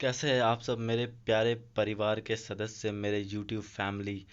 कैसे हैं आप सब मेरे प्यारे परिवार के सदस्य, मेरे यूट्यूब फैमिली।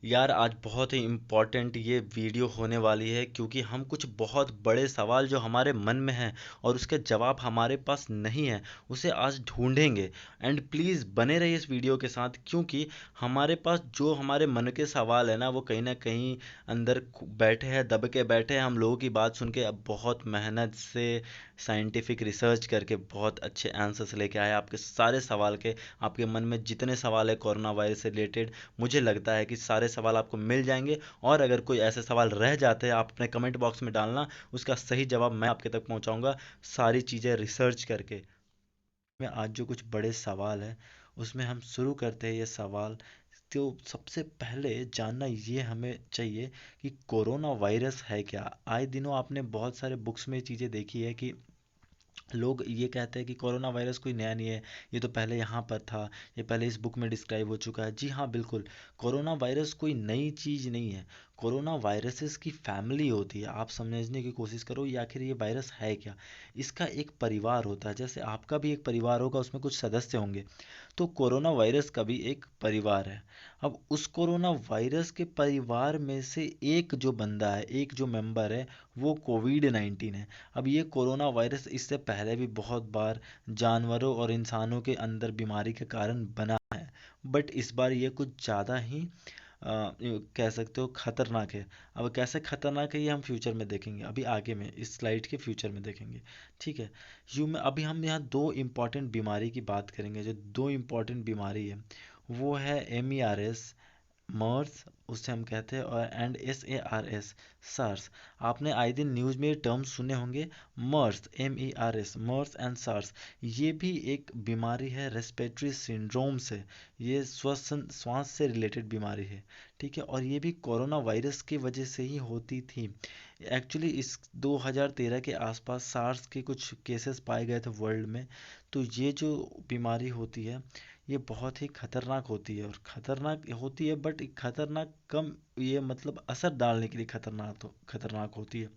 यार आज बहुत ही इम्पोर्टेंट ये वीडियो होने वाली है, क्योंकि हम कुछ बहुत बड़े सवाल जो हमारे मन में हैं और उसके जवाब हमारे पास नहीं है, उसे आज ढूंढेंगे। एंड प्लीज़ बने रहिए इस वीडियो के साथ, क्योंकि हमारे पास जो हमारे मन के सवाल है ना, वो कहीं ना कहीं अंदर बैठे हैं, दब के बैठे हैं। हम लोगों की बात सुन के अब बहुत मेहनत से साइंटिफिक रिसर्च करके बहुत अच्छे आंसर्स लेके आए आपके सारे सवाल के। आपके मन में जितने सवाल है कोरोना वायरस से रिलेटेड, मुझे लगता है कि सारे सवाल आपको मिल जाएंगे। और अगर कोई ऐसे सवाल रह जाते हैं, आप अपने कमेंट बॉक्स में डालना, उसका सही जवाब मैं आपके तक पहुंचाऊंगा सारी चीज़ें रिसर्च करके। में आज जो कुछ बड़े सवाल हैं, उसमें हम शुरू करते हैं ये सवाल। तो सबसे पहले जानना ये हमें चाहिए कि कोरोना वायरस है क्या। आए दिनों आपने बहुत सारे बुक्स में चीज़ें देखी है कि लोग ये कहते हैं कि कोरोना वायरस कोई नया नहीं है, ये तो पहले यहाँ पर था, ये पहले इस बुक में डिस्क्राइब हो चुका है। जी हाँ, बिल्कुल। कोरोना वायरस कोई नई चीज़ नहीं है। कोरोना वायरसेस की फैमिली होती है। आप समझने की कोशिश करो ये आखिर ये वायरस है क्या। इसका एक परिवार होता है, जैसे आपका भी एक परिवार होगा, उसमें कुछ सदस्य होंगे। तो कोरोना वायरस का भी एक परिवार है। अब उस कोरोना वायरस के परिवार में से एक जो बंदा है, एक जो मेंबर है, वो कोविड 19 है। अब ये कोरोना वायरस इससे पहले भी बहुत बार जानवरों और इंसानों के अंदर बीमारी के कारण बना है, बट इस बार ये कुछ ज़्यादा ही कह सकते हो खतरनाक है। अब कैसे खतरनाक है ये हम फ्यूचर में देखेंगे, अभी आगे में इस स्लाइड के फ्यूचर में देखेंगे। ठीक है। अभी हम यहाँ दो इम्पॉर्टेंट बीमारी की बात करेंगे। जो दो इम्पॉर्टेंट बीमारी है वो है MERS, मर्स उसे हम कहते हैं, और SARS, सार्स। आपने आए दिन न्यूज़ में ये टर्म सुने होंगे, मर्स, MERS, मर्स एंड सार्स। ये भी एक बीमारी है रेस्पिरेटरी सिंड्रोम से। ये श्वास से रिलेटेड बीमारी है। ठीक है, और ये भी कोरोना वायरस की वजह से ही होती थी। एक्चुअली इस 2013 के आसपास सार्स के कुछ केसेस पाए गए थे वर्ल्ड में। तो ये जो बीमारी होती है, ये बहुत ही खतरनाक होती है। और खतरनाक होती है, बट खतरनाक कम, ये मतलब असर डालने के लिए खतरनाक होती है।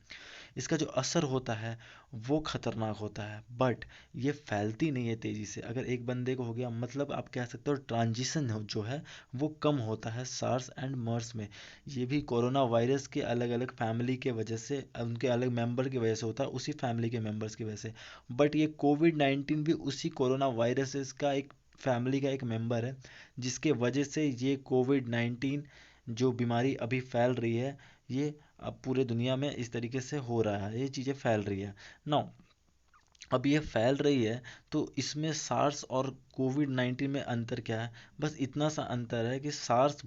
इसका जो असर होता है वो खतरनाक होता है, बट ये फैलती नहीं है तेजी से। अगर एक बंदे को हो गया, मतलब आप कह सकते हो ट्रांजिशन जो है वो कम होता है सार्स एंड मर्स में। ये भी कोरोना वायरस के अलग अलग फैमिली के वजह से, उनके अलग मेंबर की वजह से होता है, उसी फैमिली के मेंबर्स की वजह से। बट ये कोविड 19 भी उसी कोरोना वायरस का एक फैमिली का एक मेंबर है, जिसके वजह से ये कोविड 19 जो बीमारी अभी फैल रही है, ये अब पूरे दुनिया में इस तरीके से हो रहा है, ये चीज़ें फैल रही है। नाउ अब ये फैल रही है, तो इसमें सार्स और कोविड 19 में अंतर क्या है। बस इतना सा अंतर है कि सार्स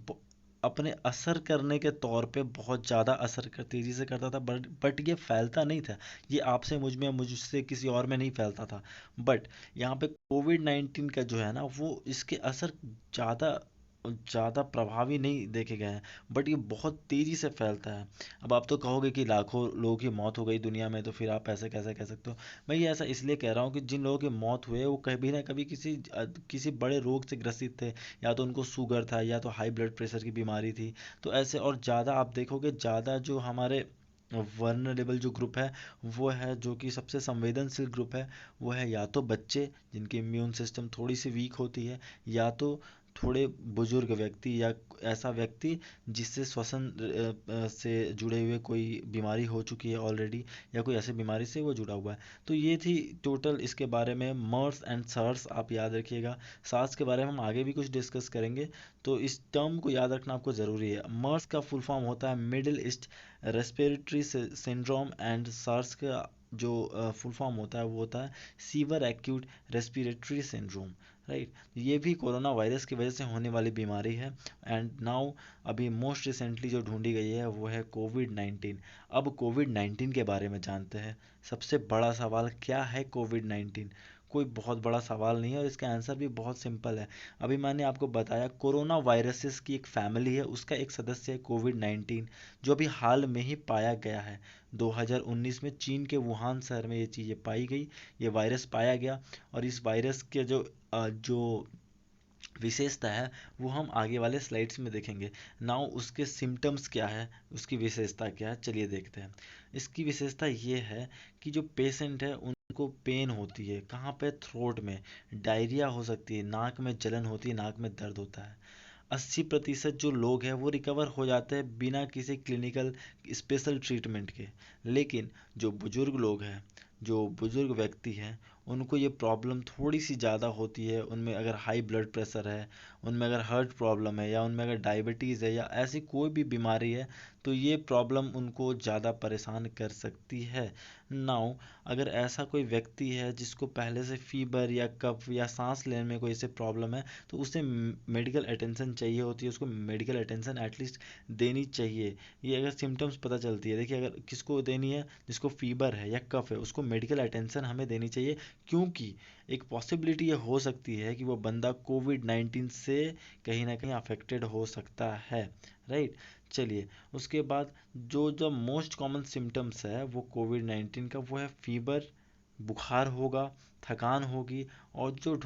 अपने असर करने के तौर पे बहुत ज़्यादा असर कर तेज़ी से करता था, बट ये फैलता नहीं था। ये आपसे मुझ में, मुझसे किसी और में नहीं फैलता था। बट यहाँ पे कोविड 19 का जो है ना, वो इसके असर ज़्यादा ज़्यादा प्रभावी नहीं देखे गए हैं, बट ये बहुत तेज़ी से फैलता है। अब आप तो कहोगे कि लाखों लोगों की मौत हो गई दुनिया में, तो फिर आप ऐसे कैसे कह सकते हो। मैं ये ऐसा इसलिए कह रहा हूँ कि जिन लोगों की मौत हुए वो कभी ना कभी किसी बड़े रोग से ग्रसित थे। या तो उनको शुगर था, या तो हाई ब्लड प्रेशर की बीमारी थी। तो ऐसे, और ज़्यादा आप देखोगे, ज़्यादा जो हमारे वर्नरेबल जो ग्रुप है, वो है जो कि सबसे संवेदनशील ग्रुप है, वो है या तो बच्चे जिनकी इम्यून सिस्टम थोड़ी सी वीक होती है, या तो थोड़े बुजुर्ग व्यक्ति, या ऐसा व्यक्ति जिससे श्वसन से जुड़े हुए कोई बीमारी हो चुकी है ऑलरेडी, या कोई ऐसी बीमारी से वो जुड़ा हुआ है। तो ये थी टोटल इसके बारे में मर्स एंड सार्स, आप याद रखिएगा। सार्स के बारे में हम आगे भी कुछ डिस्कस करेंगे, तो इस टर्म को याद रखना आपको ज़रूरी है। मर्स का फुल फॉर्म होता है middle east respiratory syndrome, and SARS का जो फुल फॉर्म होता है वो होता है severe acute respiratory syndrome. Right, ये भी कोरोना वायरस की वजह से होने वाली बीमारी है। एंड नाउ अभी मोस्ट रिसेंटली जो ढूंढी गई है वो है कोविड 19। अब कोविड 19 के बारे में जानते हैं। सबसे बड़ा सवाल क्या है कोविड 19। कोई बहुत बड़ा सवाल नहीं है, और इसका आंसर भी बहुत सिंपल है। अभी मैंने आपको बताया कोरोना वायरसेस की एक फैमिली है, उसका एक सदस्य है कोविड 19, जो अभी हाल में ही पाया गया है। 2019 में चीन के वुहान शहर में ये चीज़ें पाई गई, ये वायरस पाया गया। और इस वायरस के जो विशेषता है वो हम आगे वाले स्लाइड्स में देखेंगे। नाउ उसके सिम्टम्स क्या है, उसकी विशेषता क्या है, चलिए देखते हैं। इसकी विशेषता ये है कि जो पेशेंट है को पेन होती है, कहाँ पे? थ्रोट में। डायरिया हो सकती है, नाक में जलन होती है, नाक में दर्द होता है। 80% जो लोग हैं वो रिकवर हो जाते हैं बिना किसी क्लिनिकल स्पेशल ट्रीटमेंट के। लेकिन जो बुजुर्ग लोग हैं, जो बुजुर्ग व्यक्ति हैं, उनको ये प्रॉब्लम थोड़ी सी ज़्यादा होती है। उनमें अगर हाई ब्लड प्रेशर है, उनमें अगर हार्ट प्रॉब्लम है, या उनमें अगर डायबिटीज़ है, या ऐसी कोई भी बीमारी है, तो ये प्रॉब्लम उनको ज़्यादा परेशान कर सकती है। नाउ, अगर ऐसा कोई व्यक्ति है जिसको पहले से फीवर या कफ या सांस लेने में कोई ऐसे प्रॉब्लम है, तो उसे मेडिकल अटेंशन चाहिए होती है, उसको मेडिकल अटेंशन एटलीस्ट देनी चाहिए। ये अगर सिम्टम्स पता चलती है, देखिए अगर किसको देनी है, जिसको फीवर है या कफ है, उसको मेडिकल अटेंशन हमें देनी चाहिए। क्योंकि एक पॉसिबिलिटी ये हो सकती है कि वो बंदा कोविड-19 से कहीं ना कहीं अफेक्टेड हो सकता है। राइट। चलिए, उसके बाद जो जो मोस्ट कॉमन सिम्टम्स है वो कोविड-19 का, वो है फीवर, बुखार होगा, थकान होगी, और जो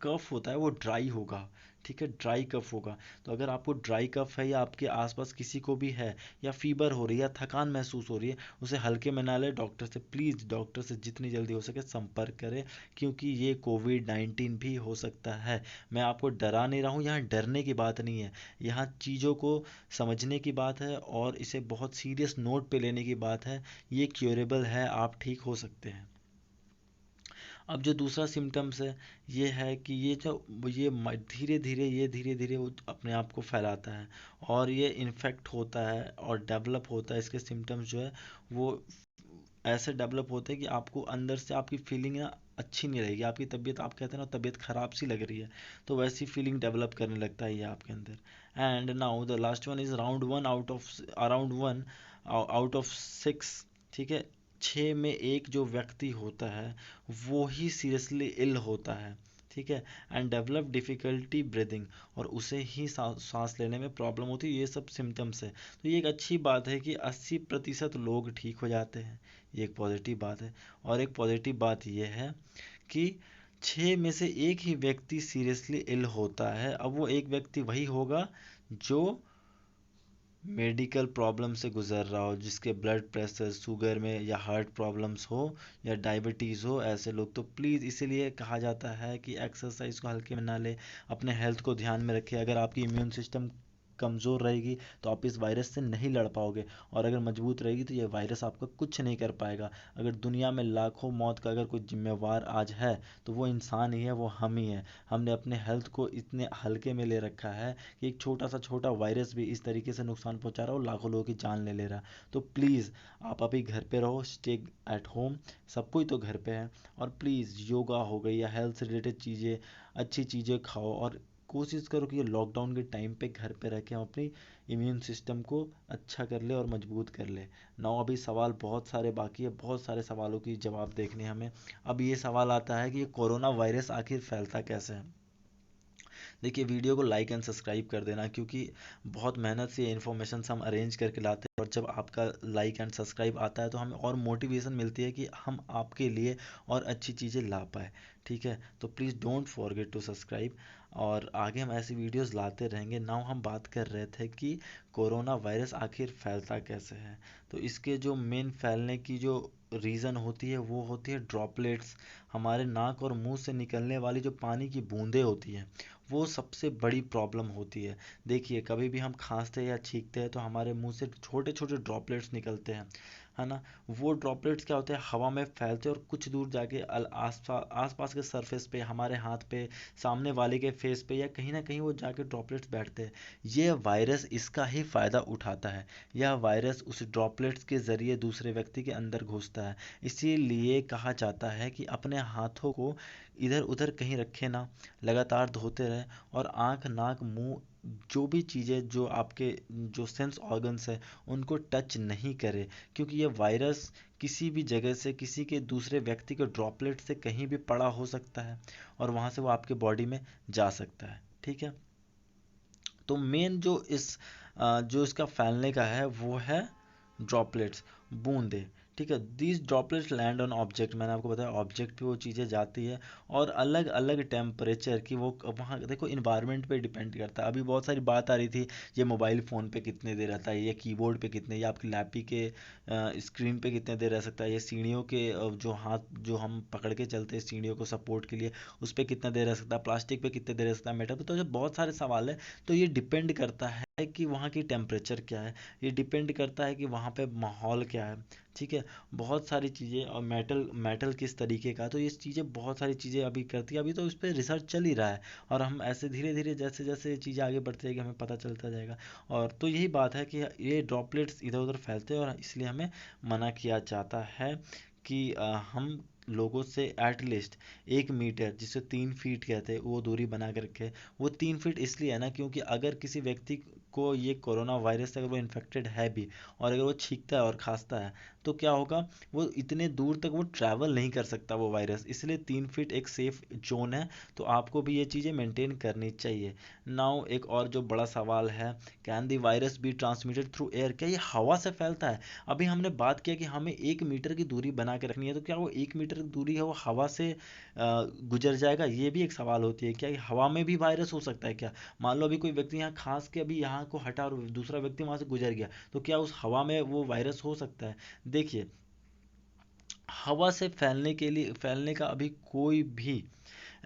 कफ होता है वो ड्राई होगा। ठीक है, ड्राई कफ होगा। तो अगर आपको ड्राई कफ है, या आपके आसपास किसी को भी है, या फीवर हो रही है, या थकान महसूस हो रही है, उसे हल्के में ना ले। डॉक्टर से प्लीज़, डॉक्टर से जितनी जल्दी हो सके संपर्क करें, क्योंकि ये कोविड-19 भी हो सकता है। मैं आपको डरा नहीं रहा हूँ, यहाँ डरने की बात नहीं है, यहाँ चीज़ों को समझने की बात है, और इसे बहुत सीरियस नोट पे लेने की बात है। ये क्योरेबल है, आप ठीक हो सकते हैं। अब जो दूसरा सिम्टम्स है, ये है कि ये जो ये धीरे धीरे, ये धीरे धीरे वो अपने आप को फैलाता है, और ये इन्फेक्ट होता है और डेवलप होता है। इसके सिम्टम्स जो है वो ऐसे डेवलप होते हैं कि आपको अंदर से आपकी फीलिंग ना अच्छी नहीं रहेगी, आपकी तबीयत, आप कहते हैं ना तबीयत खराब सी लग रही है, तो वैसी फीलिंग डेवलप करने लगता है ये आपके अंदर। And now the last one is around 1 out of 6। ठीक है, 6 में 1 जो व्यक्ति होता है वो ही सीरियसली इल होता है। ठीक है, एंड डेवलप डिफ़िकल्टी ब्रीदिंग, और उसे ही सांस लेने में प्रॉब्लम होती है। ये सब सिम्टम्स है। तो ये एक अच्छी बात है कि 80% लोग ठीक हो जाते हैं, ये एक पॉजिटिव बात है। और एक पॉजिटिव बात ये है कि 6 में से 1 ही व्यक्ति सीरियसली इल होता है। अब वो एक व्यक्ति वही होगा जो मेडिकल प्रॉब्लम से गुजर रहा हो, जिसके ब्लड प्रेशर, शुगर में, या हार्ट प्रॉब्लम्स हो, या डायबिटीज़ हो। ऐसे लोग तो प्लीज़, इसीलिए कहा जाता है कि एक्सरसाइज को हल्के में ना ले, अपने हेल्थ को ध्यान में रखें। अगर आपकी इम्यून सिस्टम कमज़ोर रहेगी तो आप इस वायरस से नहीं लड़ पाओगे, और अगर मजबूत रहेगी तो ये वायरस आपका कुछ नहीं कर पाएगा। अगर दुनिया में लाखों मौत का अगर कोई जिम्मेवार आज है, तो वो इंसान ही है, वो हम ही हैं। हमने अपने हेल्थ को इतने हल्के में ले रखा है कि एक छोटा सा छोटा वायरस भी इस तरीके से नुकसान पहुंचा रहा हो, लाखों लोगों की जान ले ले रहा। तो प्लीज़, आप अभी घर पे रहो, स्टे एट होम। सब कोई तो घर पे है। और प्लीज़, योगा हो गई या हेल्थ से रिलेटेड चीज़ें, अच्छी चीज़ें खाओ, और कोशिश करो कि ये लॉकडाउन के टाइम पे घर पे रह के हम अपनी इम्यून सिस्टम को अच्छा कर ले और मजबूत कर ले। ना, अभी सवाल बहुत सारे बाकी है, बहुत सारे सवालों की जवाब देखने हमें। अब ये सवाल आता है कि ये कोरोना वायरस आखिर फैलता कैसे है। देखिए, वीडियो को लाइक एंड सब्सक्राइब कर देना, क्योंकि बहुत मेहनत से ये इन्फॉर्मेशन हम अरेंज करके लाते हैं, और जब आपका लाइक एंड सब्सक्राइब आता है तो हमें और मोटिवेशन मिलती है कि हम आपके लिए और अच्छी चीज़ें ला पाए। ठीक है, तो please don't forget to subscribe, और आगे हम ऐसी वीडियोस लाते रहेंगे। नाउ हम बात कर रहे थे कि कोरोना वायरस आखिर फैलता कैसे है। तो इसके जो मेन फैलने की जो रीज़न होती है वो होती है ड्रॉपलेट्स। हमारे नाक और मुंह से निकलने वाली जो पानी की बूंदें होती हैं, वो सबसे बड़ी प्रॉब्लम होती है। देखिए, कभी भी हम खांसते हैं या छींकते हैं तो हमारे मुंह से छोटे छोटे ड्रॉपलेट्स निकलते हैं, है ना। वो ड्रॉपलेट्स क्या होते हैं, हवा में फैलते हैं, और कुछ दूर जाके आस पास के सरफेस पे, हमारे हाथ पे, सामने वाले के फेस पे, या कहीं ना कहीं वो जाके ड्रॉपलेट्स बैठते हैं। ये वायरस इसका ही फ़ायदा उठाता है। यह वायरस उस ड्रॉपलेट्स के ज़रिए दूसरे व्यक्ति के अंदर घुसता है। इसीलिए कहा जाता है कि अपने हाथों को इधर उधर कहीं रखे ना, लगातार धोते रहें, और आँख, नाक, मुंह, जो भी चीज़ें जो आपके जो सेंस ऑर्गन्स है, उनको टच नहीं करें, क्योंकि ये वायरस किसी भी जगह से, किसी के दूसरे व्यक्ति के ड्रॉपलेट से कहीं भी पड़ा हो सकता है, और वहाँ से वो आपके बॉडी में जा सकता है। ठीक है, तो मेन जो इसका फैलने का है वो है ड्रॉपलेट्स, बूंदे। ठीक है। These droplets land on object, मैंने आपको बताया ऑब्जेक्ट पे वो चीज़ें जाती है, और अलग अलग टेम्परेचर की वो वहाँ देखो इन्वायरमेंट पे डिपेंड करता है। अभी बहुत सारी बात आ रही थी, ये मोबाइल फ़ोन पे कितने देर रहता है, ये कीबोर्ड पे कितने, ये आपकी लैपी के स्क्रीन पे कितने देर रह सकता है, ये सीढ़ियों के जो हाथ जो हम पकड़ के चलते हैं सीढ़ियों को सपोर्ट के लिए, उस पर कितना देर रह सकता है, प्लास्टिक पे कितने देर रह सकता है, मेटल पे। तो ये बहुत सारे सवाल है। तो ये डिपेंड करता है कि वहाँ की टेम्परेचर क्या है, ये डिपेंड करता है कि वहाँ पे माहौल क्या है, ठीक है। बहुत सारी चीज़ें, और मेटल मेटल किस तरीके का, तो ये चीज़ें बहुत सारी चीज़ें अभी करती है। अभी तो उस पर रिसर्च चल ही रहा है, और हम ऐसे धीरे धीरे जैसे जैसे चीज़ें आगे बढ़ती जाएगी हमें पता चलता जाएगा। और तो यही बात है कि ये ड्रॉपलेट्स इधर उधर फैलते हैं, और इसलिए हमें मना किया जाता है कि हम लोगों से एटलीस्ट 1 मीटर, जिसे 3 फीट कहते हैं, वो दूरी बना के रखे। वो 3 फीट इसलिए है ना, क्योंकि अगर किसी व्यक्ति को ये कोरोना वायरस से अगर वो इन्फेक्टेड है भी, और अगर वो छींकता है और खांसता है, तो क्या होगा, वो इतने दूर तक वो ट्रैवल नहीं कर सकता वो वायरस, इसलिए 3 फीट एक सेफ जोन है। तो आपको भी ये चीज़ें मेंटेन करनी चाहिए। नाउ एक और जो बड़ा सवाल है, can the virus be transmitted through air, क्या ये हवा से फैलता है? अभी हमने बात किया कि हमें 1 मीटर की दूरी बना के रखनी है, तो क्या वो 1 मीटर की दूरी है वो हवा से गुजर जाएगा? ये भी एक सवाल होती है, क्या ये हवा में भी वायरस हो सकता है क्या? मान लो अभी कोई व्यक्ति यहाँ खांस के अभी यहाँ को हटा और दूसरा व्यक्ति वहां से गुजर गया, तो क्या उस हवा में वो वायरस हो सकता है? देखिए, हवा से फैलने का अभी कोई भी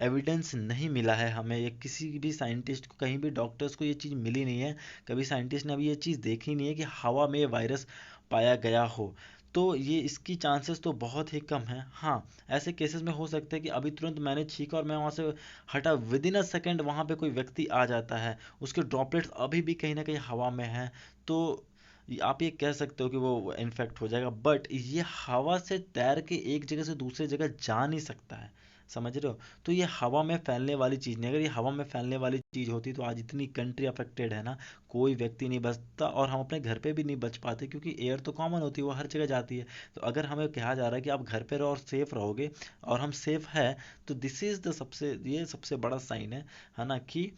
एविडेंस नहीं मिला है हमें, ये किसी भी साइंटिस्ट को, कहीं भी डॉक्टर्स को ये चीज़ मिली नहीं है। कभी साइंटिस्ट ने अभी ये चीज़ देखी नहीं है कि हवा में ये वायरस पाया गया हो। तो ये इसकी चांसेस तो बहुत ही कम है। हाँ, ऐसे केसेस में हो सकता है कि अभी तुरंत मैंने छींका और मैं वहाँ से हटा, विद इन अ सेकेंड वहाँ पे कोई व्यक्ति आ जाता है, उसके ड्रॉपलेट्स अभी भी कहीं ना कहीं हवा में हैं, तो आप ये कह सकते हो कि वो इन्फेक्ट हो जाएगा। बट ये हवा से तैर के एक जगह से दूसरी जगह जा नहीं सकता है, समझ रहे हो? तो ये हवा में फैलने वाली चीज़ नहीं। अगर ये हवा में फैलने वाली चीज़ होती तो आज इतनी कंट्री अफेक्टेड है ना, कोई व्यक्ति नहीं बचता, और हम अपने घर पे भी नहीं बच पाते, क्योंकि एयर तो कॉमन होती है, वो हर जगह जाती है। तो अगर हमें कहा जा रहा है कि आप घर पे रहो और सेफ रहोगे, और हम सेफ है, तो दिस इज़ द सबसे, ये सबसे बड़ा साइन है ना, कि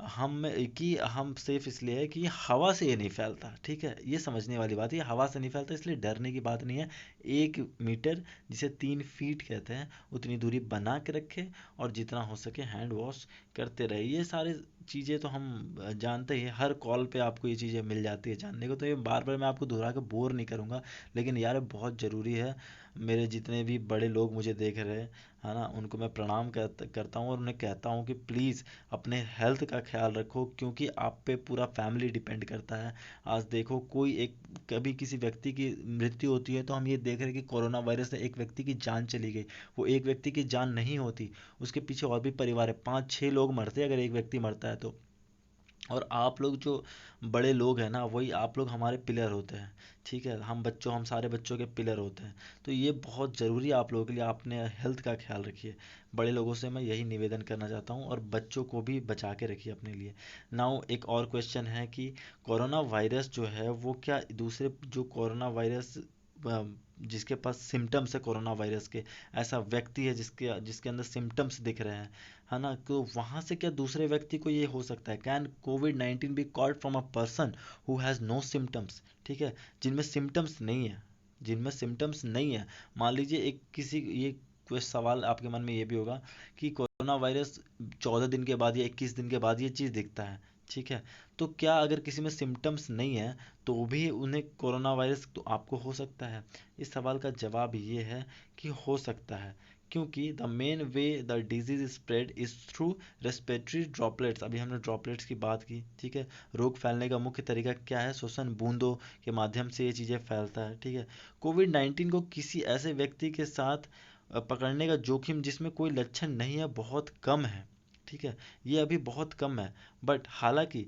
हम सेफ इसलिए है कि ये हवा से ये नहीं फैलता, ठीक है। ये समझने वाली बात है, ये हवा से नहीं फैलता, इसलिए डरने की बात नहीं है। 1 मीटर, जिसे 3 फीट कहते हैं, उतनी दूरी बना के रखे, और जितना हो सके हैंड वॉश करते रहे। ये सारे चीज़ें तो हम जानते ही हैं, हर कॉल पे आपको ये चीज़ें मिल जाती है जानने को, तो ये बार बार मैं आपको दोहरा के बोर नहीं करूँगा। लेकिन यार बहुत ज़रूरी है। मेरे जितने भी बड़े लोग मुझे देख रहे हैं, है ना, उनको मैं प्रणाम करता हूँ, और उन्हें कहता हूँ कि प्लीज़ अपने हेल्थ का ख्याल रखो, क्योंकि आप पे पूरा फैमिली डिपेंड करता है। आज देखो, कोई एक, कभी किसी व्यक्ति की मृत्यु होती है तो हम ये देख रहे हैं कि कोरोना वायरस से एक व्यक्ति की जान चली गई। वो एक व्यक्ति की जान नहीं होती, उसके पीछे और भी परिवार है, 5-6 लोग मरते हैं अगर एक व्यक्ति मरता है तो। और आप लोग जो बड़े लोग हैं ना, वही आप लोग हमारे पिलर होते हैं, ठीक है। हम सारे बच्चों के पिलर होते हैं। तो ये बहुत ज़रूरी है आप लोगों के लिए, आपने हेल्थ का ख्याल रखिए। बड़े लोगों से मैं यही निवेदन करना चाहता हूँ, और बच्चों को भी बचा के रखिए अपने लिए। नाउ एक और क्वेश्चन है कि कोरोना वायरस जो है वो क्या दूसरे जो कोरोना वायरस जिसके पास सिम्टम्स है कोरोना वायरस के, ऐसा व्यक्ति है जिसके जिसके अंदर सिम्टम्स दिख रहे हैं, है ना, तो वहाँ से क्या दूसरे व्यक्ति को ये हो सकता है? Can covid 19 be called from a person who has no symptoms, ठीक है, जिनमें सिम्टम्स नहीं है, जिनमें सिम्टम्स नहीं है। मान लीजिए एक किसी ये कोई सवाल आपके मन में ये भी होगा कि कोरोना वायरस 14 दिन के बाद या 21 दिन के बाद ये चीज़ दिखता है, ठीक है। तो क्या अगर किसी में सिम्टम्स नहीं है तो भी उन्हें कोरोना वायरस तो आपको हो सकता है? इस सवाल का जवाब ये है कि हो सकता है, क्योंकि the main way the disease spread is through respiratory droplets. अभी हमने ड्रॉपलेट्स की बात की, ठीक है। रोग फैलने का मुख्य तरीका क्या है? श्वसन बूंदों के माध्यम से ये चीज़ें फैलता है, ठीक है। कोविड 19 को किसी ऐसे व्यक्ति के साथ पकड़ने का जोखिम जिसमें कोई लक्षण नहीं है बहुत कम है, ठीक है। ये अभी बहुत कम है। बट हालांकि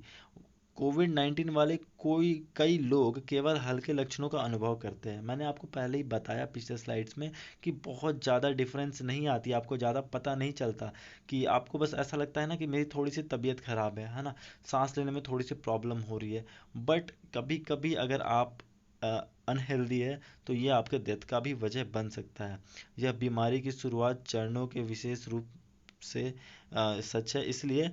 कोविड 19 वाले कई लोग केवल हल्के लक्षणों का अनुभव करते हैं। मैंने आपको पहले ही बताया पिछले स्लाइड्स में कि बहुत ज़्यादा डिफरेंस नहीं आती, आपको ज़्यादा पता नहीं चलता, कि आपको बस ऐसा लगता है ना कि मेरी थोड़ी सी तबीयत खराब है ना, सांस लेने में थोड़ी सी प्रॉब्लम हो रही है। बट कभी कभी अगर आप अनहेल्दी है तो ये आपके डेथ का भी वजह बन सकता है। यह बीमारी की शुरुआत चरणों के विशेष रूप से सच है, इसलिए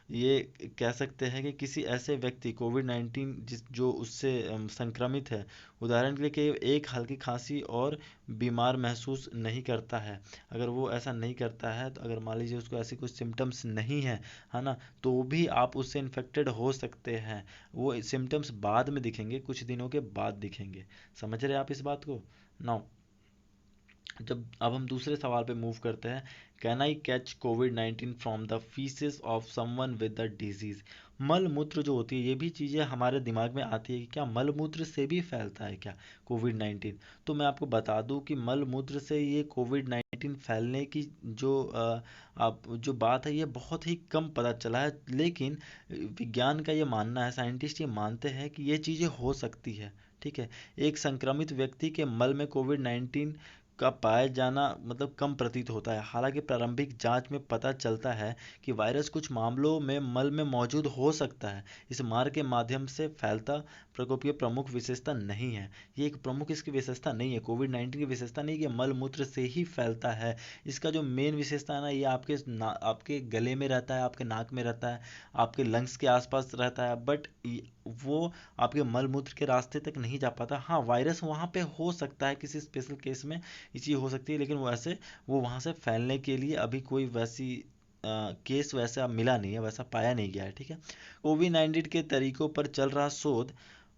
ये कह सकते हैं कि किसी ऐसे व्यक्ति कोविड-19 जिस जो उससे संक्रमित है, उदाहरण के लिए कि एक हल्की खांसी और बीमार महसूस नहीं करता है, अगर वो ऐसा नहीं करता है, तो अगर मान लीजिए उसको ऐसी कुछ सिम्टम्स नहीं है ना, तो भी आप उससे इन्फेक्टेड हो सकते हैं। वो सिम्टम्स बाद में दिखेंगे, कुछ दिनों के बाद दिखेंगे। समझ रहे हैं आप इस बात को? नाउ जब अब हम दूसरे सवाल पे मूव करते हैं, can I catch covid from the faeces of someone with the disease? मल मूत्र जो होती है, ये भी चीज़ें हमारे दिमाग में आती है कि क्या मल मूत्र से भी फैलता है क्या कोविड-19? तो मैं आपको बता दूं कि मल मूत्र से ये कोविड-19 फैलने की जो आप जो बात है, ये बहुत ही कम पता चला है, लेकिन विज्ञान का ये मानना है, साइंटिस्ट ये मानते हैं कि ये चीज़ें हो सकती है। ठीक है, एक संक्रमित व्यक्ति के मल में कोविड-19 का पाया जाना मतलब कम प्रतीत होता है। हालांकि प्रारंभिक जांच में पता चलता है कि वायरस कुछ मामलों में मल में मौजूद हो सकता है। इस मार्ग के माध्यम से फैलता प्रकोप की प्रमुख विशेषता नहीं है। ये एक प्रमुख इसकी विशेषता नहीं है, कोविड-19 की विशेषता नहीं कि मल मूत्र से ही फैलता है। इसका जो मेन विशेषता है ना, ये आपके गले में रहता है, आपके नाक में रहता है, आपके लंग्स के आसपास रहता है, बट वो आपके मल मूत्र के रास्ते तक नहीं जा पाता। हाँ, वायरस वहाँ पे हो सकता है किसी स्पेशल केस में ये चीज़ हो सकती है, लेकिन वैसे वो वहाँ से फैलने के लिए अभी कोई वैसी केस वैसा मिला नहीं है, वैसा पाया नहीं गया है। ठीक है, कोविड-19 के तरीकों पर चल रहा शोध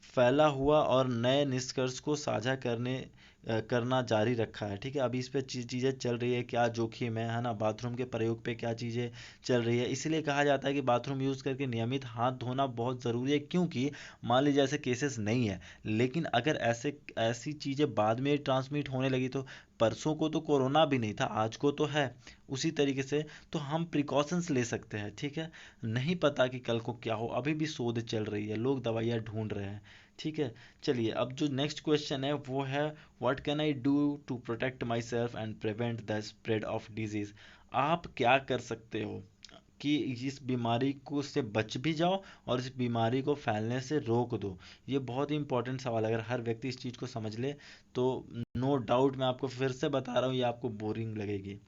फैला हुआ और नए निष्कर्ष को साझा करना जारी रखा है। ठीक है, अभी इस पे चीज़ें चल रही है, क्या जोखिम है ना, बाथरूम के प्रयोग पे क्या चीज़ें चल रही है। इसीलिए कहा जाता है कि बाथरूम यूज़ करके नियमित हाथ धोना बहुत ज़रूरी है, क्योंकि मान लीजिए ऐसे केसेस नहीं है, लेकिन अगर ऐसी चीज़ें बाद में ट्रांसमिट होने लगी, तो परसों को तो कोरोना भी नहीं था, आज को तो है। उसी तरीके से तो हम प्रिकॉशंस ले सकते हैं। ठीक है, नहीं पता कि कल को क्या हो, अभी भी शोध चल रही है, लोग दवाइयाँ ढूंढ रहे हैं। ठीक है, चलिए अब जो नेक्स्ट क्वेश्चन है वो है, what can I do to protect myself and prevent the spread of disease? आप क्या कर सकते हो कि इस बीमारी को से बच भी जाओ और इस बीमारी को फैलने से रोक दो? ये बहुत ही इंपॉर्टेंट सवाल है। अगर हर व्यक्ति इस चीज़ को समझ ले तो नो डाउट, मैं आपको फिर से बता रहा हूँ, ये आपको बोरिंग लगेगी।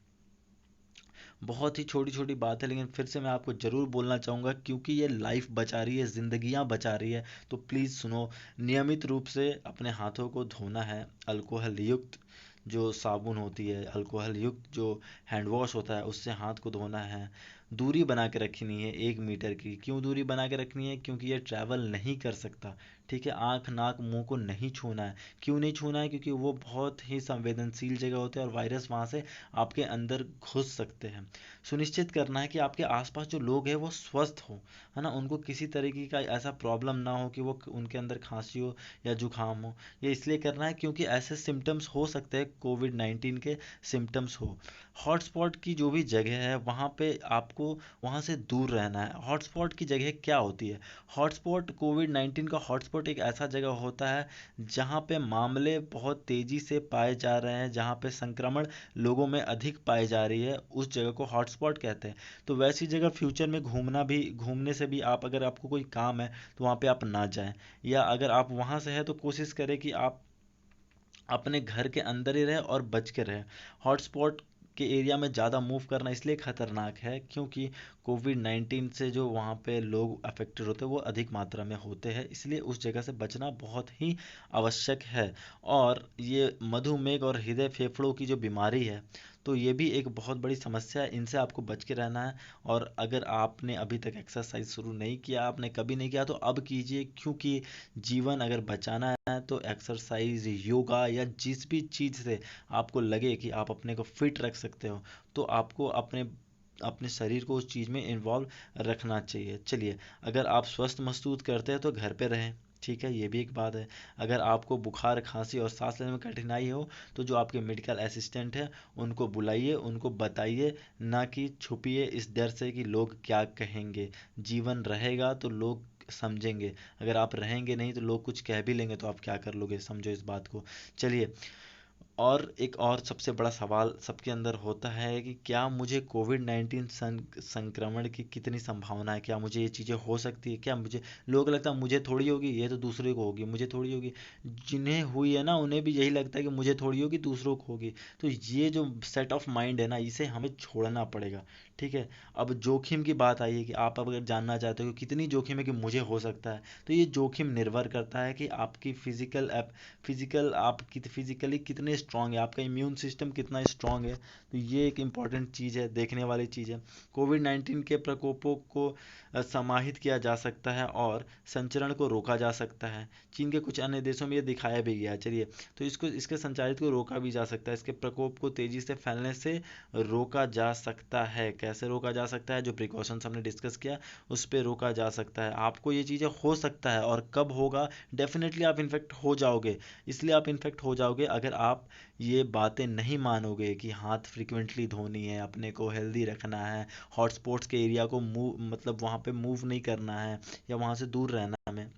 बहुत ही छोटी छोटी बात है, लेकिन फिर से मैं आपको ज़रूर बोलना चाहूँगा, क्योंकि ये लाइफ बचा रही है, ज़िंदगियाँ बचा रही है। तो प्लीज़ सुनो, नियमित रूप से अपने हाथों को धोना है, अल्कोहल युक्त जो साबुन होती है, अल्कोहल युक्त जो हैंड वॉश होता है, उससे हाथ को धोना है। दूरी बना के रखनी है 1 मीटर की। क्यों दूरी बना के रखनी है? क्योंकि ये ट्रैवल नहीं कर सकता। ठीक है, आँख नाक मुंह को नहीं छूना है। क्यों नहीं छूना है? क्योंकि वो बहुत ही संवेदनशील जगह होते हैं और वायरस वहाँ से आपके अंदर घुस सकते हैं। सुनिश्चित करना है कि आपके आसपास जो लोग हैं वो स्वस्थ हो, है ना, उनको किसी तरीके का ऐसा प्रॉब्लम ना हो कि वो उनके अंदर खांसी हो या जुकाम हो। ये इसलिए करना है क्योंकि ऐसे सिम्टम्स हो सकते हैं, कोविड-19 के सिम्टम्स हो। हॉटस्पॉट की जो भी जगह है वहाँ पे आपको वहाँ से दूर रहना है। हॉटस्पॉट की जगह क्या होती है? हॉटस्पॉट, कोविड-19 का हॉटस्पॉट एक ऐसा जगह होता है जहाँ पे मामले बहुत तेज़ी से पाए जा रहे हैं, जहाँ पे संक्रमण लोगों में अधिक पाई जा रही है, उस जगह को हॉटस्पॉट कहते हैं। तो वैसी जगह फ्यूचर में घूमने से भी, आप अगर आपको कोई काम है तो वहाँ पे आप ना जाएं, या अगर आप वहाँ से हैं तो कोशिश करें कि आप अपने घर के अंदर ही रहे और बच के रहे। हॉटस्पॉट के एरिया में ज़्यादा मूव करना इसलिए खतरनाक है क्योंकि कोविड-19 से जो वहाँ पे लोग अफेक्टेड होते हैं वो अधिक मात्रा में होते हैं, इसलिए उस जगह से बचना बहुत ही आवश्यक है। और ये मधुमेह और हृदय फेफड़ों की जो बीमारी है, तो ये भी एक बहुत बड़ी समस्या है, इनसे आपको बच के रहना है। और अगर आपने अभी तक एक्सरसाइज शुरू नहीं किया, आपने कभी नहीं किया, तो अब कीजिए, क्योंकि जीवन अगर बचाना है तो एक्सरसाइज, योगा या जिस भी चीज़ से आपको लगे कि आप अपने को फिट रख सकते हो, तो आपको अपने अपने शरीर को उस चीज़ में इन्वॉल्व रखना चाहिए। चलिए, अगर आप स्वस्थ महसूस करते हैं तो घर पे रहें। ठीक है, ये भी एक बात है। अगर आपको बुखार, खांसी और सांस लेने में कठिनाई हो, तो जो आपके मेडिकल असिस्टेंट है उनको बुलाइए, उनको बताइए, ना कि छुपिए इस डर से कि लोग क्या कहेंगे। जीवन रहेगा तो लोग समझेंगे, अगर आप रहेंगे नहीं तो लोग कुछ कह भी लेंगे तो आप क्या कर लोगे, समझो इस बात को। चलिए, और एक और सबसे बड़ा सवाल सबके अंदर होता है कि क्या मुझे कोविड 19 संक्रमण की कितनी संभावना है, क्या मुझे ये चीज़ें हो सकती है, क्या मुझे, लोगों को लगता है मुझे थोड़ी होगी, ये तो दूसरे को होगी, मुझे थोड़ी होगी। जिन्हें हुई है ना उन्हें भी यही लगता है कि मुझे थोड़ी होगी, दूसरों को होगी। तो ये जो सेट ऑफ माइंड है ना, इसे हमें छोड़ना पड़ेगा। ठीक है। अब जोखिम की बात आई है कि आप अगर जानना चाहते हो कि कितनी जोखिम है कि मुझे हो सकता है, तो ये जोखिम निर्भर करता है कि आपकी आप फिजिकली कितने स्ट्रांग है, आपका इम्यून सिस्टम कितना स्ट्रांग है। तो ये एक इम्पॉर्टेंट चीज़ है, देखने वाली चीज़ है। कोविड 19 के प्रकोपों को समाहित किया जा सकता है और संचरण को रोका जा सकता है। चीन के कुछ अन्य देशों में ये दिखाया भी गया है। चलिए, तो इसको, इसके संचालित को रोका भी जा सकता है, इसके प्रकोप को तेजी से फैलने से रोका जा सकता है। कैसे रोका जा सकता है? जो प्रिकॉशंस हमने डिस्कस किया उस पर रोका जा सकता है। आपको ये चीज़ें हो सकता है, और कब होगा? डेफिनेटली आप इन्फेक्ट हो जाओगे। इसलिए आप इन्फेक्ट हो जाओगे अगर आप ये बातें नहीं मानोगे कि हाथ फ्रिक्वेंटली धोनी है, अपने को हेल्दी रखना है, हॉटस्पॉट्स के एरिया को मूव, मतलब वहाँ पे मूव नहीं करना है, या वहाँ से दूर रहना है हमें।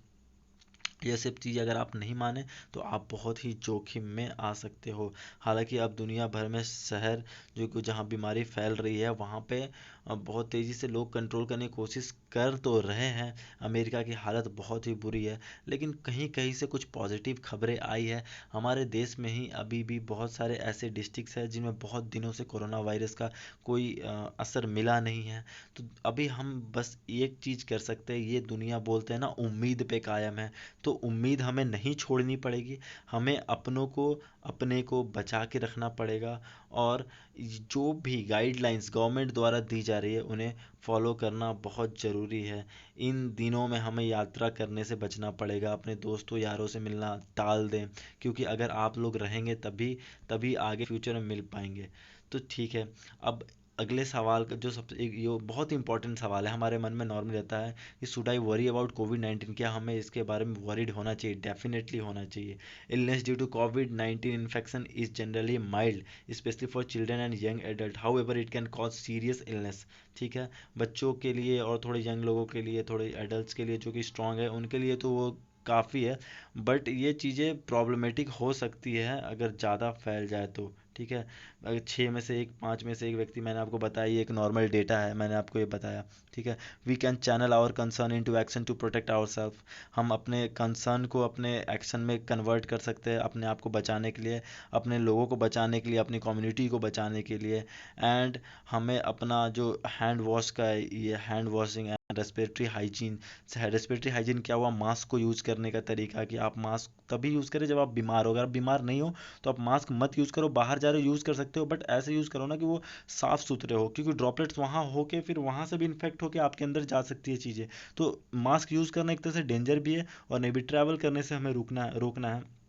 ये सब चीज़ अगर आप नहीं माने तो आप बहुत ही जोखिम में आ सकते हो। हालांकि अब दुनिया भर में शहर जो जहाँ बीमारी फैल रही है वहाँ पे बहुत तेज़ी से लोग कंट्रोल करने की कोशिश कर तो रहे हैं। अमेरिका की हालत बहुत ही बुरी है, लेकिन कहीं कहीं से कुछ पॉजिटिव खबरें आई है। हमारे देश में ही अभी भी बहुत सारे ऐसे डिस्ट्रिक्ट्स हैं जिनमें बहुत दिनों से कोरोना वायरस का कोई असर मिला नहीं है। तो अभी हम बस एक चीज़ कर सकते हैं, ये दुनिया बोलते हैं ना, उम्मीद पे कायम है। तो उम्मीद हमें नहीं छोड़नी पड़ेगी, हमें अपनों को, अपने को बचा के रखना पड़ेगा। और जो भी गाइडलाइंस गवर्नमेंट द्वारा दी जा रही है उन्हें फॉलो करना बहुत ज़रूरी है। इन दिनों में हमें यात्रा करने से बचना पड़ेगा, अपने दोस्तों यारों से मिलना टाल दें, क्योंकि अगर आप लोग रहेंगे तभी तभी आगे फ्यूचर में मिल पाएंगे। तो ठीक है। अब अगले सवाल का जो सबसे एक ये बहुत इंपॉर्टेंट सवाल है, हमारे मन में नॉर्मल रहता है कि should I worry about Covid 19, क्या हमें इसके बारे में वरीड होना चाहिए? डेफिनेटली होना चाहिए। Illness due to covid 19 infection is generally mild specially for children and young adult, however it can cause serious illness. ठीक है। बच्चों के लिए और थोड़े यंग लोगों के लिए, थोड़े एडल्ट्स के लिए जो कि स्ट्रांग है उनके लिए तो वो काफ़ी है। बट ये चीज़ें प्रॉब्लमेटिक हो सकती है अगर ज़्यादा फैल जाए तो। ठीक है। अगर 6 में से 1, 5 में से 1 व्यक्ति, मैंने आपको बताया ये एक नॉर्मल डेटा है, मैंने आपको ये बताया। ठीक है। We can channel our concern into action to protect our self, हम अपने कंसर्न को अपने एक्शन में कन्वर्ट कर सकते हैं, अपने आप को बचाने के लिए, अपने लोगों को बचाने के लिए, अपनी कम्युनिटी को बचाने के लिए। एंड हमें अपना जो हैंड वॉश का है, ये hand washing and respiratory hygiene. Respiratory hygiene क्या हुआ? मास्क को यूज़ करने का तरीका, कि आप मास्क तभी यूज़ करें जब आप बीमार हो। अगर आप बीमार नहीं हो तो आप मास्क मत यूज़ करो, बाहर जा रहे हो यूज़ कर सकते हो, बट ऐसे यूज़ करो ना कि वो साफ़ सुथरे हो, क्योंकि ड्रॉपलेट्स वहाँ होके फिर वहाँ से भी इन्फेक्ट होके आपके अंदर जा सकती है चीज़ें। तो मास्क यूज़ करना एक तरह से डेंजर भी है, और नहीं भी, ट्रैवल करने से हमें रोकना है।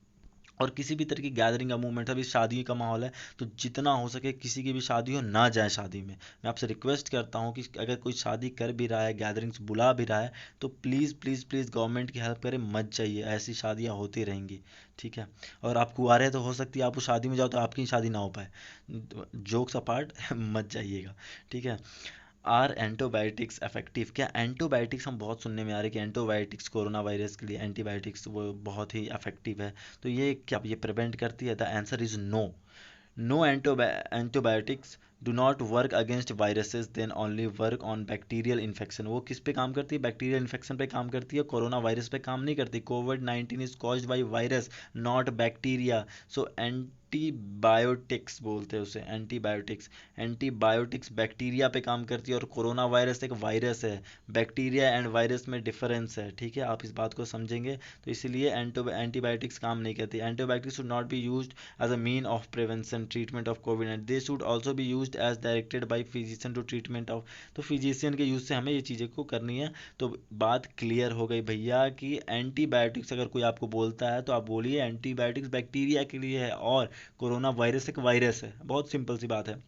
और किसी भी तरह की गैदरिंग या मूवमेंट, अभी शादी का माहौल है तो जितना हो सके किसी की भी शादी हो ना जाए शादी में। मैं आपसे रिक्वेस्ट करता हूँ कि अगर कोई शादी कर भी रहा है, गैदरिंग्स बुला भी रहा है, तो प्लीज़ प्लीज़ प्लीज़ गवर्नमेंट की हेल्प करें, मत जाइए, ऐसी शादियाँ होती रहेंगी। ठीक है। और आप कुंवारे हैं तो हो सकती है आप उस शादी में जाओ तो आपकी शादी ना हो पाए, जोक्स अपार्ट मत जाइएगा। ठीक है। Are antibiotics effective? क्या एंटीबायोटिक्स, हम बहुत सुनने में आ रहे हैं कि एंटीबायोटिक्स कोरोना वायरस के लिए एंटीबायोटिक्स वो बहुत ही इफेक्टिव है, तो ये क्या ये प्रिवेंट करती है? The answer is no. No antibiotics do not work against viruses, then only work on bacterial infection। वो किस पे काम करती है? बैक्टीरियल इन्फेक्शन पे काम करती है, कोरोना वायरस पे काम नहीं करती। Covid 19 is caused by virus not bacteria. So antibiotics बोलते हैं उसे, एंटीबायोटिक्स। एंटीबायोटिक्स बैक्टीरिया पे काम करती है, और कोरोना वायरस एक वायरस है। बैक्टीरिया एंड वायरस में डिफरेंस है। ठीक है, आप इस बात को समझेंगे। तो इसलिए एंटीबायोटिक्स काम नहीं करती। Antibiotics should not be used as a mean of prevention treatment of covid, and they should also be used as directed by physician to treatment of। तो फिजिशियन के यूज से हमें ये चीज़ें को करनी है। तो बात क्लियर हो गई भैया कि एंटीबायोटिक्स अगर कोई आपको बोलता है तो आप बोलिए एंटीबायोटिक्स बैक्टीरिया के लिए है, और कोरोना वायरस एक वायरस है। बहुत सिंपल सी बात है।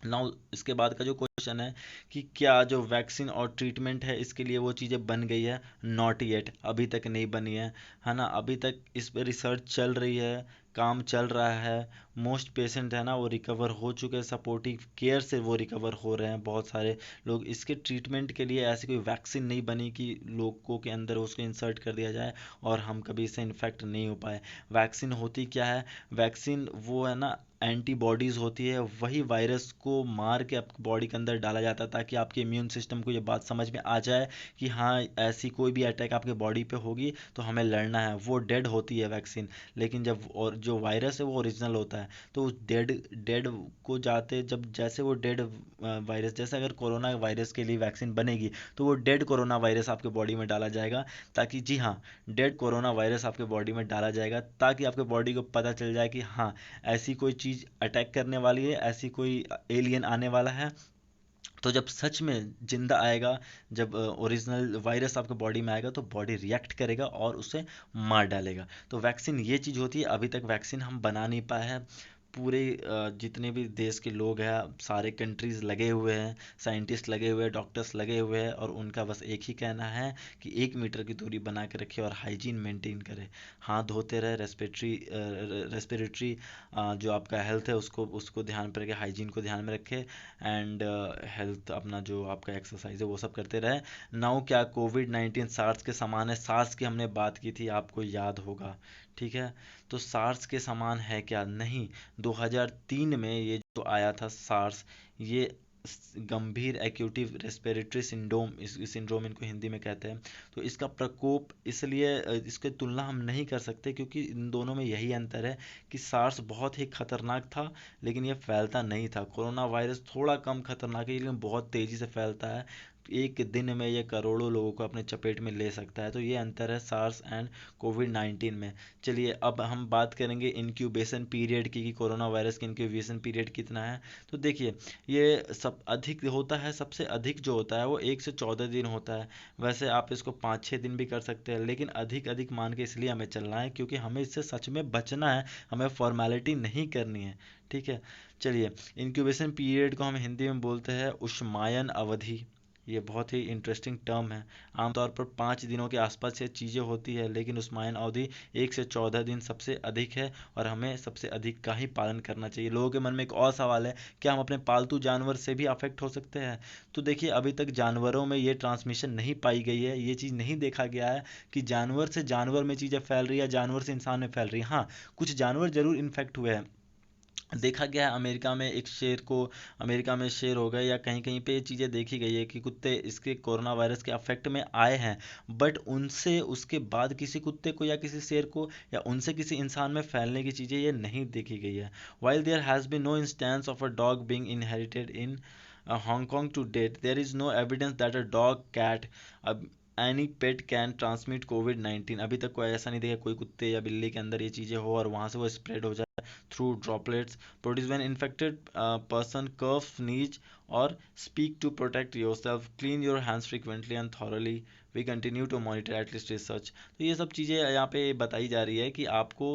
नाउ इसके बाद का जो क्वेश्चन है कि क्या जो वैक्सीन और ट्रीटमेंट है इसके लिए वो चीज़ें बन गई है? नॉट येट, अभी तक नहीं बनी है ना? अभी तक इस पर रिसर्च चल रही है काम चल रहा है। मोस्ट पेशेंट है ना वो रिकवर हो चुके हैं, सपोर्टिव केयर से वो रिकवर हो रहे हैं बहुत सारे लोग। इसके ट्रीटमेंट के लिए ऐसी कोई वैक्सीन नहीं बनी कि लोगों के अंदर उसको इंसर्ट कर दिया जाए और हम कभी इससे इन्फेक्ट नहीं हो पाए। वैक्सीन होती क्या है? वैक्सीन वो है ना, एंटीबॉडीज़ होती है, वही वायरस को मार के आपकी बॉडी के अंदर डाला जाता है ताकि आपके इम्यून सिस्टम को ये बात समझ में आ जाए कि हाँ, ऐसी कोई भी अटैक आपके बॉडी पे होगी तो हमें लड़ना है। वो डेड होती है वैक्सीन, लेकिन जब और जो वायरस है वो ओरिजिनल होता है। तो उस डेड डेड को जाते जब जैसे वो डेड वायरस, जैसे अगर कोरोना वायरस के लिए वैक्सीन बनेगी तो वो डेड कोरोना वायरस आपके बॉडी में डाला जाएगा, ताकि जी हाँ, डेड कोरोना वायरस आपके बॉडी में डाला जाएगा ताकि आपके बॉडी को पता चल जाए कि हाँ, ऐसी कोई चीज़ अटैक करने वाली है, ऐसी कोई एलियन आने वाला है। तो जब सच में जिंदा आएगा, जब ओरिजिनल वायरस आपके बॉडी में आएगा तो बॉडी रिएक्ट करेगा और उसे मार डालेगा। तो वैक्सीन ये चीज़ होती है। अभी तक वैक्सीन हम बना नहीं पाए हैं। पूरे जितने भी देश के लोग हैं, सारे कंट्रीज लगे हुए हैं, साइंटिस्ट लगे हुए हैं, डॉक्टर्स लगे हुए हैं, और उनका बस एक ही कहना है कि 1 मीटर की दूरी बना के रखे और हाइजीन मेंटेन करें। हाथ धोते रहे, रेस्पिरेटरी जो आपका हेल्थ है उसको उसको ध्यान पे रखे, हाइजीन को ध्यान में रखे, एंड हेल्थ अपना जो आपका एक्सरसाइज है वो सब करते रहे। नाउ क्या कोविड-19 सार्स के समान है? सार्स की हमने बात की थी, आपको याद होगा, ठीक है? तो सार्स के समान है क्या? नहीं। 2003 में ये जो आया था सार्स, ये गंभीर एक्यूटिव रेस्पिरेटरी सिंड्रोम, इस सिंड्रोम इनको हिंदी में कहते हैं। तो इसका प्रकोप इसलिए इसकी तुलना हम नहीं कर सकते क्योंकि इन दोनों में यही अंतर है कि सार्स बहुत ही खतरनाक था लेकिन ये फैलता नहीं था। कोरोना वायरस थोड़ा कम खतरनाक है लेकिन बहुत तेज़ी से फैलता है। एक दिन में ये करोड़ों लोगों को अपने चपेट में ले सकता है। तो ये अंतर है सार्स एंड कोविड-19 में। चलिए अब हम बात करेंगे इंक्यूबेशन पीरियड की, कि कोरोना वायरस की इंक्यूबेशन पीरियड कितना है। तो देखिए, ये सब अधिक होता है, सबसे अधिक जो होता है वो 1 से 14 दिन होता है। वैसे आप इसको 5-6 दिन भी कर सकते हैं, लेकिन अधिक अधिक मान के इसलिए हमें चलना है क्योंकि हमें इससे सच में बचना है, हमें फॉर्मेलिटी नहीं करनी है। ठीक है, चलिए, इंक्यूबेशन पीरियड को हम हिंदी में बोलते हैं उष्मायन अवधि। ये बहुत ही इंटरेस्टिंग टर्म है। आमतौर पर 5 दिनों के आसपास ये चीज़ें होती है, लेकिन उस्मायन अवधि 1 से 14 दिन सबसे अधिक है और हमें सबसे अधिक का ही पालन करना चाहिए। लोगों के मन में एक और सवाल है, क्या हम अपने पालतू जानवर से भी अफेक्ट हो सकते हैं? तो देखिए, अभी तक जानवरों में ये ट्रांसमिशन नहीं पाई गई है, ये चीज़ नहीं देखा गया है कि जानवर से जानवर में चीज़ें फैल रही है, जानवर से इंसान में फैल रही है। हाँ, कुछ जानवर जरूर इन्फेक्ट हुए हैं। देखा गया है अमेरिका में एक शेर को, अमेरिका में शेर हो गए या कहीं कहीं पे ये चीज़ें देखी गई है कि कुत्ते इसके कोरोना वायरस के अफेक्ट में आए हैं, बट उनसे उसके बाद किसी कुत्ते को या किसी शेर को या उनसे किसी इंसान में फैलने की चीज़ें ये नहीं देखी गई है। While there has been no instance of a dog being inherited in Hong Kong to date, there is no evidence that a dog, cat, any pet can transmit कोविड-19। अभी तक कोई ऐसा नहीं देखा कोई कुत्ते या बिल्ली के अंदर ये चीज़ें हो और वहाँ से वो स्प्रेड हो जाए through droplets produced when infected person cough, sneeze or speak. To protect yourself, clean your hands frequently and thoroughly. We continue to monitor at least research. तो ये सब चीज़ें यहाँ पे बताई जा रही है कि आपको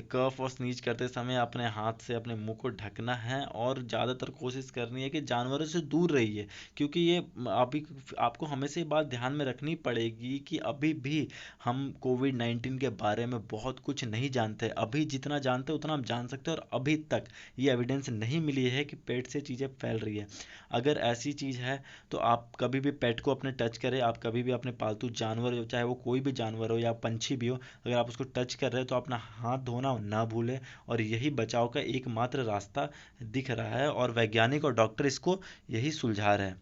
कफ और स्नीज करते समय अपने हाथ से अपने मुंह को ढकना है और ज़्यादातर कोशिश करनी है कि जानवरों से दूर रहिए, क्योंकि ये अभी आपको हमेशा ये बात ध्यान में रखनी पड़ेगी कि अभी भी हम कोविड-19 के बारे में बहुत कुछ नहीं जानते। अभी जितना जानते हैं उतना हम जान सकते हैं और अभी तक ये एविडेंस नहीं मिली है कि पेट से चीज़ें फैल रही है। अगर ऐसी चीज़ है तो आप कभी भी पेट को अपने टच करें, आप कभी भी अपने पालतू जानवर हो, चाहे वो कोई भी जानवर हो या पंछी भी हो, अगर आप उसको टच कर रहे हो तो अपना हाथ धोना ना भूलें। और यही बचाव का एकमात्र रास्ता दिख रहा है और वैज्ञानिक और डॉक्टर इसको यही सुलझा रहे हैं।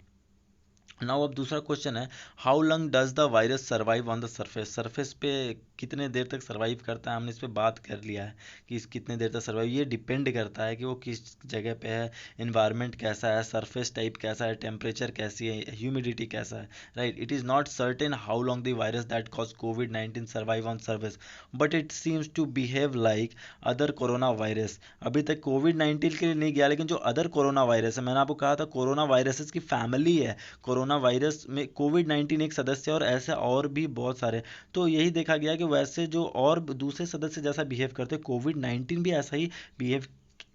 नाउ अब दूसरा क्वेश्चन है, how lung does the virus survive on the surface? Surface पे कितने देर तक सर्वाइव करता है, हमने इस पे बात कर लिया है कि इस कितने देर तक सर्वाइव, ये डिपेंड करता है कि वो किस जगह पे है, इन्वायरमेंट कैसा है, सरफेस टाइप कैसा है, टेम्परेचर कैसी है, ह्यूमिडिटी कैसा है, right? It is not certain how long the virus that cause कोविड-19 survive on surface, but it seems to behave like other corona virus. अभी तक कोविड-19 के लिए नहीं गया, लेकिन जो अदर कोरोना वायरस है, मैंने आपको कहा था कोरोना वायरसेस की फैमिली है, कोरोना वायरस में कोविड-19 एक सदस्य और ऐसे और भी बहुत सारे। तो यही देखा गया कि वैसे जो और दूसरे सदस्य जैसा बिहेव करते, कोविड-19 भी ऐसा ही बिहेव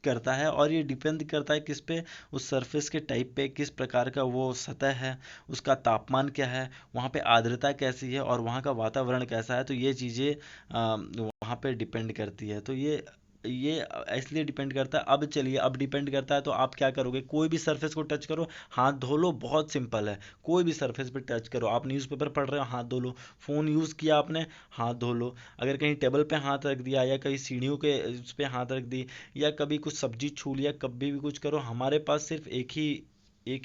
करता है। और ये डिपेंड करता है किस पे, उस सरफेस के टाइप पे, किस प्रकार का वो सतह है, उसका तापमान क्या है, वहाँ पे आर्द्रता कैसी है और वहाँ का वातावरण कैसा है। तो ये चीज़ें वहाँ पे डिपेंड करती है। तो ये ये इसलिए डिपेंड करता है। अब चलिए, अब डिपेंड करता है तो आप क्या करोगे। कोई भी सरफेस को टच करो, हाथ धो लो, बहुत सिंपल है। कोई भी सरफेस पे टच करो, आप न्यूज़पेपर पढ़ रहे हो, हाथ धो लो। फ़ोन यूज़ किया आपने, हाथ धो लो। अगर कहीं टेबल पे हाथ रख दिया, या कहीं सीढ़ियों के उस पे हाथ रख दी, या कभी कुछ सब्जी छू लिया, कभी भी कुछ करो, हमारे पास सिर्फ एक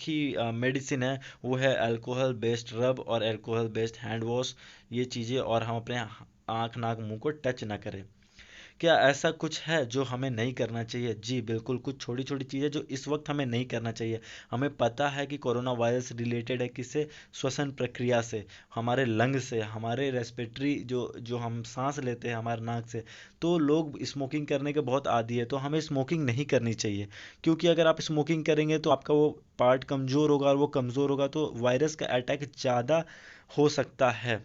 ही मेडिसिन है, वो है अल्कोहल बेस्ड रब और अल्कोहल बेस्ड हैंड वॉश। ये चीज़ें, और हम अपने आँख नाक मुंह को टच ना करें। क्या ऐसा कुछ है जो हमें नहीं करना चाहिए? जी बिल्कुल, कुछ छोटी छोटी चीज़ें जो इस वक्त हमें नहीं करना चाहिए। हमें पता है कि कोरोना वायरस रिलेटेड है किससे? श्वसन प्रक्रिया से, हमारे लंग से, हमारे रेस्पिरेटरी जो जो हम सांस लेते हैं हमारे नाक से। तो लोग स्मोकिंग करने के बहुत आदी है, तो हमें स्मोकिंग नहीं करनी चाहिए। क्योंकि अगर आप स्मोकिंग करेंगे तो आपका वो पार्ट कमज़ोर होगा, और वो कमज़ोर होगा तो वायरस का अटैक ज़्यादा हो सकता है।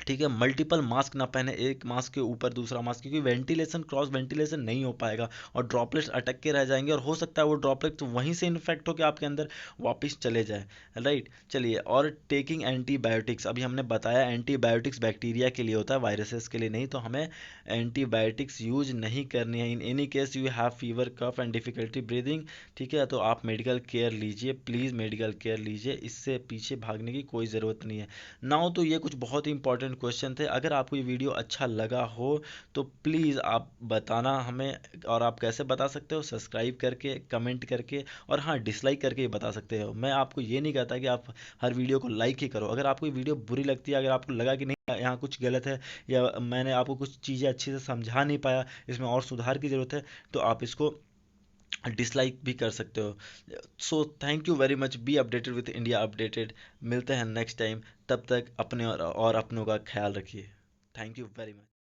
ठीक है, मल्टीपल मास्क ना पहने, एक मास्क के ऊपर दूसरा मास्क, क्योंकि वेंटिलेशन, क्रॉस वेंटिलेशन नहीं हो पाएगा, और ड्रॉपलेट्स अटक के रह जाएंगे, और हो सकता है वो ड्रॉपलेट्स वहीं से इन्फेक्ट होकर आपके अंदर वापस चले जाए। राइट, चलिए। और टेकिंग एंटीबायोटिक्स, अभी हमने बताया एंटीबायोटिक्स बैक्टीरिया के लिए होता है, वायरसेस के लिए नहीं। तो हमें एंटीबायोटिक्स यूज नहीं करनी है। In any case you have fever, cough and difficulty breathing, ठीक है, तो आप मेडिकल केयर लीजिए, प्लीज़ मेडिकल केयर लीजिए। इससे पीछे भागने की कोई ज़रूरत नहीं है। नाउ तो ये कुछ बहुत ही इंपॉर्टेंट क्वेश्चन थे। अगर आपको ये वीडियो अच्छा लगा हो तो प्लीज़ आप बताना हमें। और आप कैसे बता सकते हो? सब्सक्राइब करके, कमेंट करके, और हाँ, डिसलाइक करके ही बता सकते हो। मैं आपको ये नहीं कहता कि आप हर वीडियो को लाइक ही करो। अगर आपको ये वीडियो बुरी लगती है, अगर आपको लगा कि नहीं यहाँ कुछ गलत है, या मैंने आपको कुछ चीज़ें अच्छे से समझा नहीं पाया, इसमें और सुधार की ज़रूरत है, तो आप इसको डिसलाइक भी कर सकते हो। So thank you very much. Be updated with India updated. मिलते हैं नेक्स्ट टाइम। तब तक अपने और अपनों का ख्याल रखिए। Thank you very much.